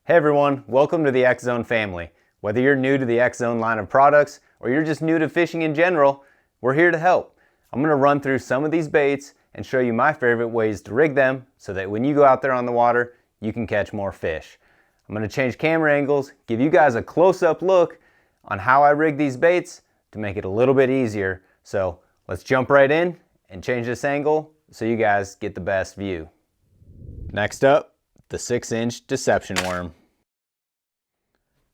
Hey everyone, welcome to the X Zone family. Whether you're new to the X Zone line of products or you're just new to fishing in general, we're here to help. I'm going to run through some of these baits and show you my favorite ways to rig them so that when you go out there on the water, you can catch more fish. I'm going to change camera angles, give you guys a close-up look on how I rig these baits to make it a little bit easier. So let's jump right in and change this angle so you guys get the best view. Next up, the 6-inch deception worm.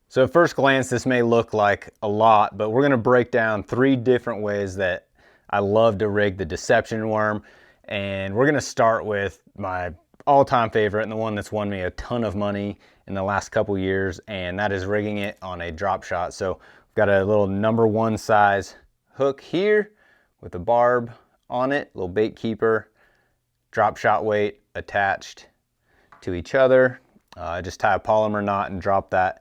So at first glance this may look like a lot, but we're going to break down 3 different ways that I love to rig the deception worm, and we're going to start with my all-time favorite and the one that's won me a ton of money in the last couple years, and that is rigging it on a drop shot. So we've got a little number 1 size hook here with a barb on it, little bait keeper, drop shot weight attached to each other. Just tie a polymer knot and drop that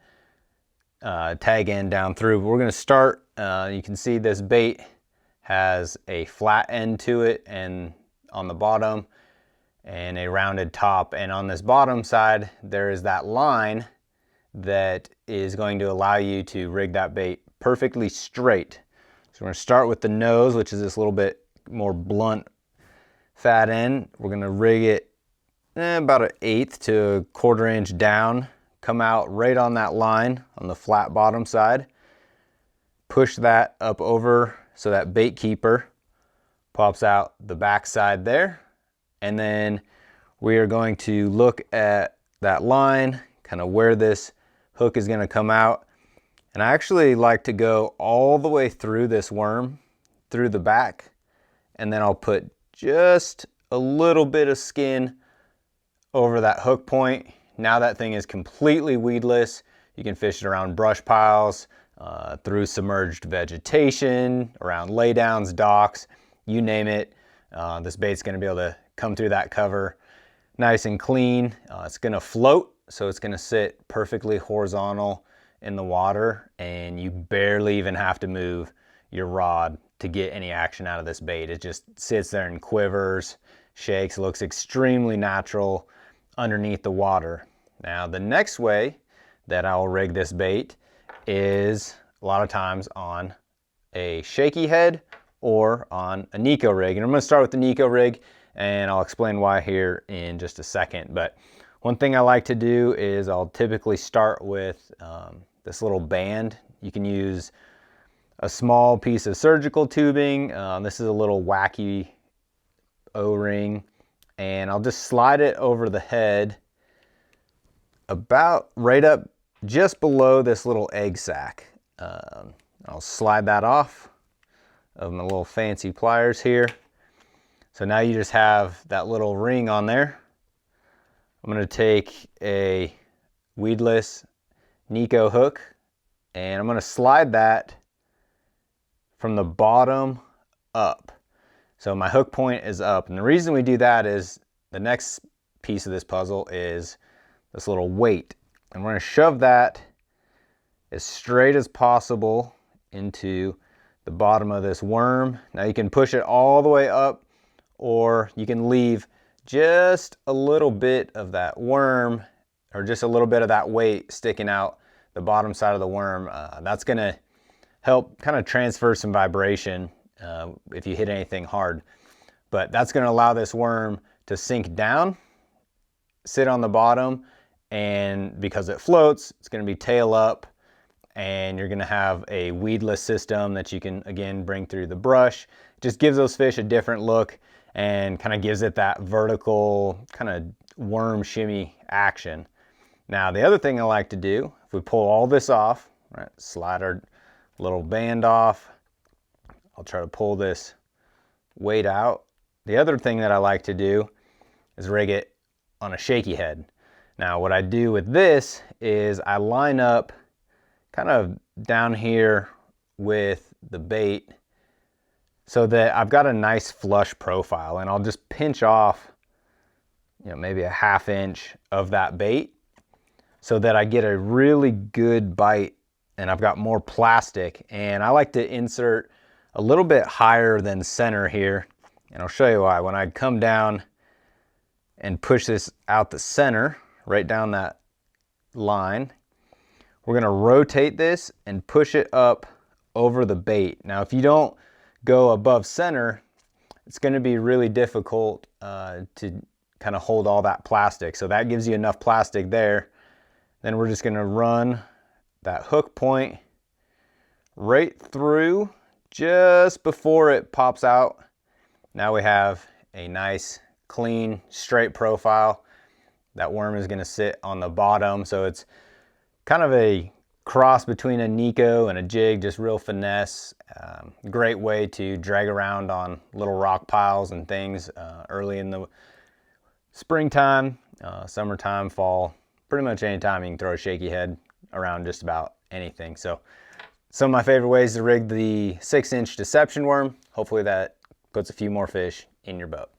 tag end down through. But we're going to start, you can see this bait has a flat end to it and on the bottom and a rounded top, and on this bottom side there is that line that is going to allow you to rig that bait perfectly straight. So we're going to start with the nose, which is this little bit more blunt fat end. We're going to rig it about 1/8 to 1/4 inch down, come out right on that line on the flat bottom side, push that up over so that bait keeper pops out the back side there, and then we are going to look at that line, kind of where this hook is going to come out, and I actually like to go all the way through this worm, through the back, and then I'll put just a little bit of skin over that hook point. Now that thing is completely weedless. You can fish it around brush piles, through submerged vegetation, around laydowns, docks, you name it. This bait's going to be able to come through that cover nice and clean. It's going to float, so it's going to sit perfectly horizontal in the water, and you barely even have to move your rod to get any action out of this bait. It just sits there and quivers, shakes, looks extremely natural underneath the water. Now the next way that I'll rig this bait is a lot of times on a shaky head or on a Nico rig. And I'm going to start with the Nico rig, and I'll explain why here in just a second. But one thing I like to do is I'll typically start with this little band. You can use a small piece of surgical tubing. This is a little wacky O-ring, and I'll just slide it over the head about right up just below this little egg sac. I'll slide that off of my little fancy pliers here. So now you just have that little ring on there. I'm going to take a weedless Nico hook, and I'm going to slide that from the bottom up. So my hook point is up, and the reason we do that is the next piece of this puzzle is this little weight, and we're going to shove that as straight as possible into the bottom of this worm. Now you can push it all the way up, or you can leave just a little bit of that worm, or just a little bit of that weight sticking out the bottom side of the worm. That's going to help kind of transfer some vibration if you hit anything hard. But that's going to allow this worm to sink down, sit on the bottom, and because it floats, it's going to be tail up, and you're going to have a weedless system that you can again bring through the brush. It just gives those fish a different look and kind of gives it that vertical kind of worm shimmy action. Now the other thing I like to do, if we pull all this off, right, slide our little band off, I'll try to pull this weight out. The other thing that I like to do is rig it on a shaky head. Now what I do with this is I line up kind of down here with the bait so that I've got a nice flush profile, and I'll just pinch off, you know, maybe a 1/2 inch of that bait so that I get a really good bite, and I've got more plastic. And I like to insert a little bit higher than center here, and I'll show you why. When I come down and push this out the center, right down that line. We're gonna rotate this and push it up over the bait. Now, if you don't go above center, it's gonna be really difficult to kind of hold all that plastic. So that gives you enough plastic there. Then we're just gonna run that hook point right through just before it pops out. Now we have a nice, clean, straight profile. That worm is gonna sit on the bottom, so it's kind of a cross between a Nico and a jig, just real finesse. Great way to drag around on little rock piles and things early in the springtime, summertime, fall, pretty much anytime you can throw a shaky head around just about anything. So some of my favorite ways to rig the 6-inch deception worm. Hopefully that puts a few more fish in your boat.